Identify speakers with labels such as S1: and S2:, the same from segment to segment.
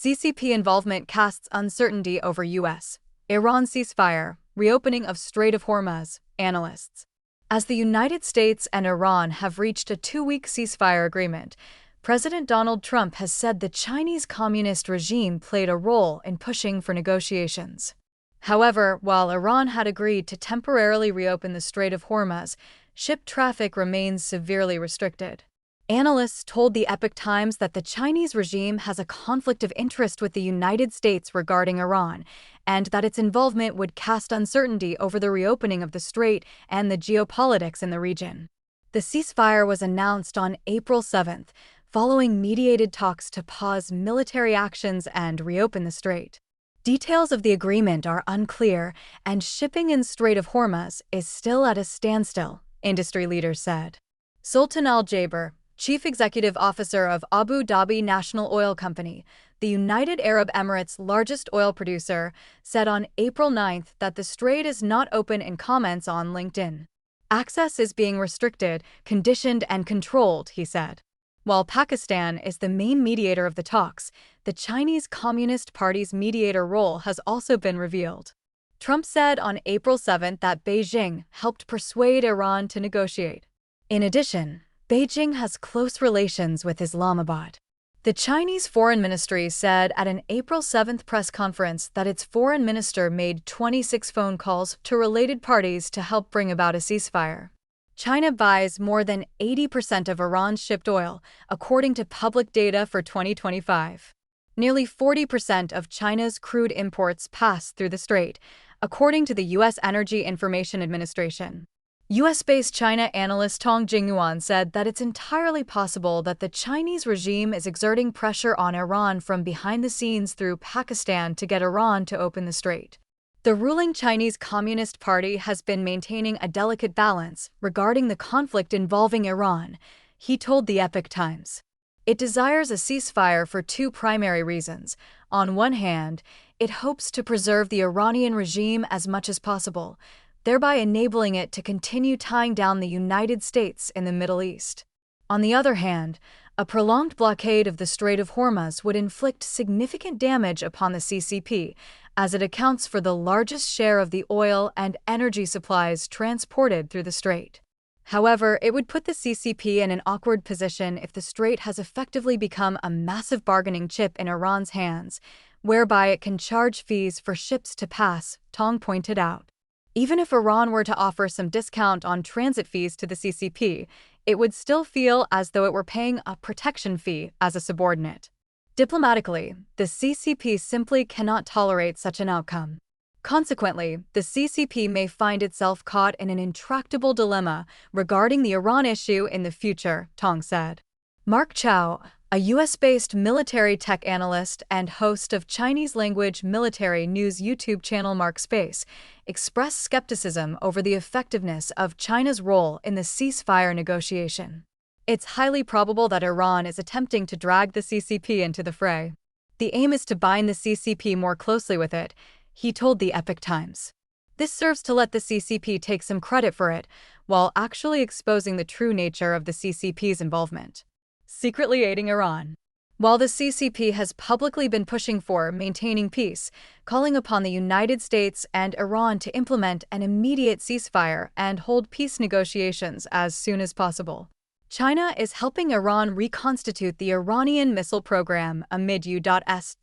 S1: CCP involvement casts uncertainty over U.S. Iran ceasefire, reopening of Strait of Hormuz, Analysts. As the United States and Iran have reached a 2-week ceasefire agreement, President Donald Trump has said the Chinese Communist regime played a role in pushing for negotiations. However, while Iran had agreed to temporarily reopen the Strait of Hormuz, ship traffic remains severely restricted. Analysts told the Epoch Times that the Chinese regime has a conflict of interest with the United States regarding Iran, and that its involvement would cast uncertainty over the reopening of the strait and the geopolitics in the region. The ceasefire was announced on April 7th, following mediated talks to pause military actions and reopen the strait. Details of the agreement are unclear, and shipping in Strait of Hormuz is still at a standstill, industry leaders said. Sultan Al Jaber, Chief Executive Officer of Abu Dhabi National Oil Company, the United Arab Emirates' largest oil producer, said on April 9th that the strait is not open in comments on LinkedIn. Access is being restricted, conditioned, and controlled, he said. While Pakistan is the main mediator of the talks, the Chinese Communist Party's mediator role has also been revealed. Trump said on April 7th that Beijing helped persuade Iran to negotiate. In addition, Beijing has close relations with Islamabad. The Chinese Foreign Ministry said at an April 7th press conference that its foreign minister made 26 phone calls to related parties to help bring about a ceasefire. China buys more than 80% of Iran's shipped oil, according to public data for 2025. Nearly 40% of China's crude imports pass through the strait, according to the U.S. Energy Information Administration. U.S.-based China analyst Tong Jingyuan said that it's entirely possible that the Chinese regime is exerting pressure on Iran from behind the scenes through Pakistan to get Iran to open the strait. The ruling Chinese Communist Party has been maintaining a delicate balance regarding the conflict involving Iran, he told the Epoch Times. It desires a ceasefire for two primary reasons. On one hand, it hopes to preserve the Iranian regime as much as possible, thereby enabling it to continue tying down the United States in the Middle East. On the other hand, a prolonged blockade of the Strait of Hormuz would inflict significant damage upon the CCP, as it accounts for the largest share of the oil and energy supplies transported through the strait. However, it would put the CCP in an awkward position if the strait has effectively become a massive bargaining chip in Iran's hands, whereby it can charge fees for ships to pass, Tong pointed out. Even if Iran were to offer some discount on transit fees to the CCP, it would still feel as though it were paying a protection fee as a subordinate. Diplomatically, the CCP simply cannot tolerate such an outcome. Consequently, the CCP may find itself caught in an intractable dilemma regarding the Iran issue in the future, Tong said. Mark Chow, a U.S.-based military tech analyst and host of Chinese-language military news YouTube channel Mark Space, expressed skepticism over the effectiveness of China's role in the ceasefire negotiation. It's highly probable that Iran is attempting to drag the CCP into the fray. The aim is to bind the CCP more closely with it, he told the Epoch Times. This serves to let the CCP take some credit for it, while actually exposing the true nature of the CCP's involvement. Secretly aiding Iran. While the CCP has publicly been pushing for maintaining peace, calling upon the United States and Iran to implement an immediate ceasefire and hold peace negotiations as soon as possible, China is helping Iran reconstitute the Iranian missile program amid U.S.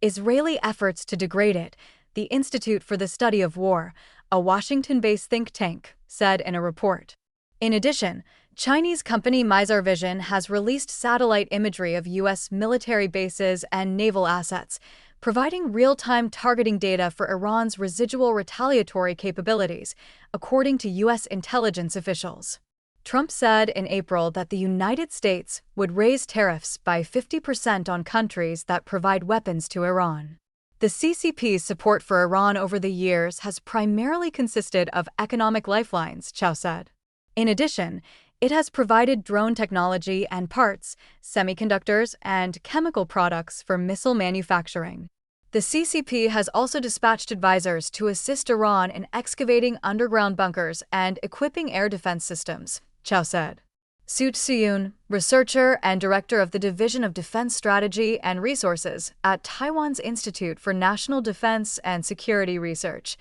S1: Israeli efforts to degrade it, the Institute for the Study of War, a Washington-based think tank, said in a report. In addition, Chinese company Mizar Vision has released satellite imagery of U.S. military bases and naval assets, providing real-time targeting data for Iran's residual retaliatory capabilities, according to U.S. intelligence officials. Trump said in April that the United States would raise tariffs by 50% on countries that provide weapons to Iran. The CCP's support for Iran over the years has primarily consisted of economic lifelines, Chow said. In addition, it has provided drone technology and parts, semiconductors, and chemical products for missile manufacturing. The CCP has also dispatched advisors to assist Iran in excavating underground bunkers and equipping air defense systems, Chow said. Su Tsuyun, researcher and director of the Division of Defense Strategy and Resources at Taiwan's Institute for National Defense and Security Research,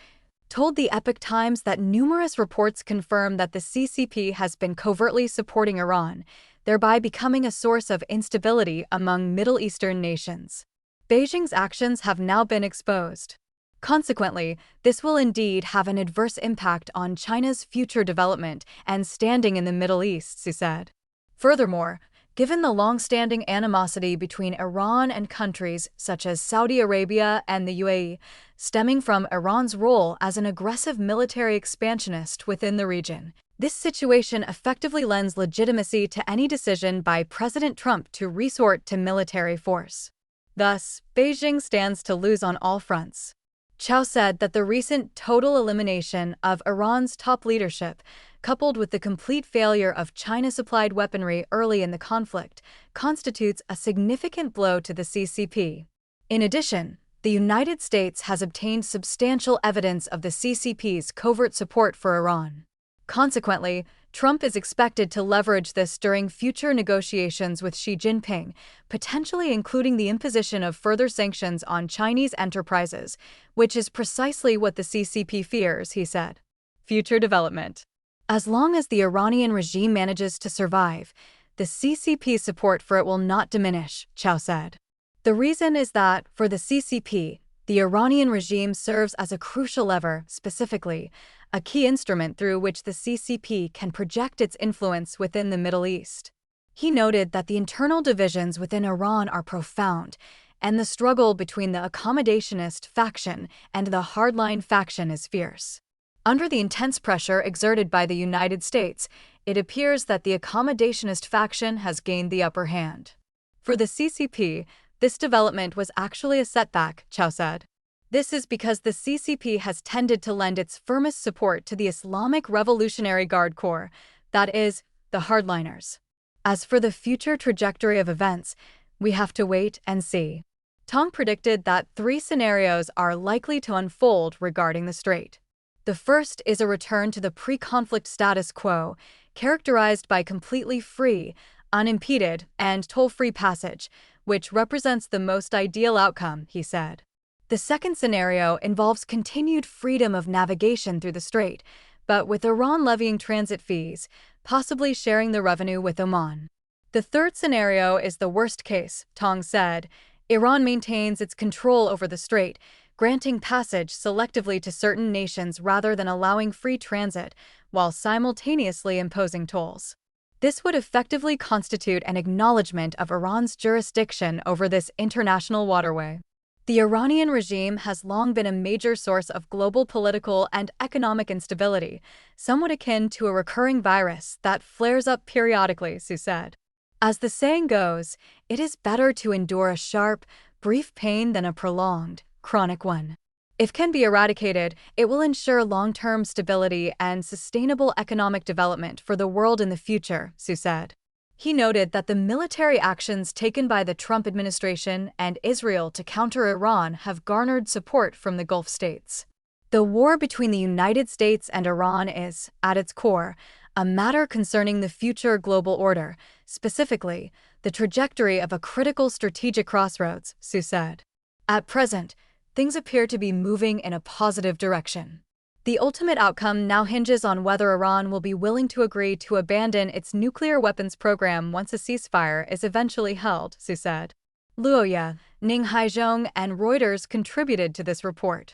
S1: told the Epoch Times that numerous reports confirm that the CCP has been covertly supporting Iran, thereby becoming a source of instability among Middle Eastern nations. Beijing's actions have now been exposed. Consequently, this will indeed have an adverse impact on China's future development and standing in the Middle East, she said. Furthermore, given the long-standing animosity between Iran and countries such as Saudi Arabia and the UAE, stemming from Iran's role as an aggressive military expansionist within the region, this situation effectively lends legitimacy to any decision by President Trump to resort to military force. Thus, Beijing stands to lose on all fronts. Chow said that the recent total elimination of Iran's top leadership, coupled with the complete failure of China-supplied weaponry early in the conflict, constitutes a significant blow to the CCP. In addition, the United States has obtained substantial evidence of the CCP's covert support for Iran. Consequently, Trump is expected to leverage this during future negotiations with Xi Jinping, potentially including the imposition of further sanctions on Chinese enterprises, which is precisely what the CCP fears, he said. Future development. As long as the Iranian regime manages to survive, the CCP's support for it will not diminish, Chow said. The reason is that, for the CCP, the Iranian regime serves as a crucial lever, specifically, a key instrument through which the CCP can project its influence within the Middle East. He noted that the internal divisions within Iran are profound, and the struggle between the accommodationist faction and the hardline faction is fierce. Under the intense pressure exerted by the United States, it appears that the accommodationist faction has gained the upper hand. For the CCP, this development was actually a setback, Chow said. This is because the CCP has tended to lend its firmest support to the Islamic Revolutionary Guard Corps, that is, the hardliners. As for the future trajectory of events, we have to wait and see. Tong predicted that 3 scenarios are likely to unfold regarding the Strait. The first is a return to the pre-conflict status quo, characterized by completely free, unimpeded, and toll-free passage, which represents the most ideal outcome, he said. The second scenario involves continued freedom of navigation through the Strait, but with Iran levying transit fees, possibly sharing the revenue with Oman. The third scenario is the worst case, Tong said. Iran maintains its control over the Strait, granting passage selectively to certain nations rather than allowing free transit, while simultaneously imposing tolls. This would effectively constitute an acknowledgement of Iran's jurisdiction over this international waterway. The Iranian regime has long been a major source of global political and economic instability, somewhat akin to a recurring virus that flares up periodically, Su said. As the saying goes, it is better to endure a sharp, brief pain than a prolonged, chronic one. If can be eradicated, it will ensure long-term stability and sustainable economic development for the world in the future, Su said. He noted that the military actions taken by the Trump administration and Israel to counter Iran have garnered support from the Gulf states. The war between the United States and Iran is, at its core, a matter concerning the future global order, specifically, the trajectory of a critical strategic crossroads, Su said. At present, things appear to be moving in a positive direction. The ultimate outcome now hinges on whether Iran will be willing to agree to abandon its nuclear weapons program once a ceasefire is eventually held, Su said. Luoya, Ning Haizhong, and Reuters contributed to this report.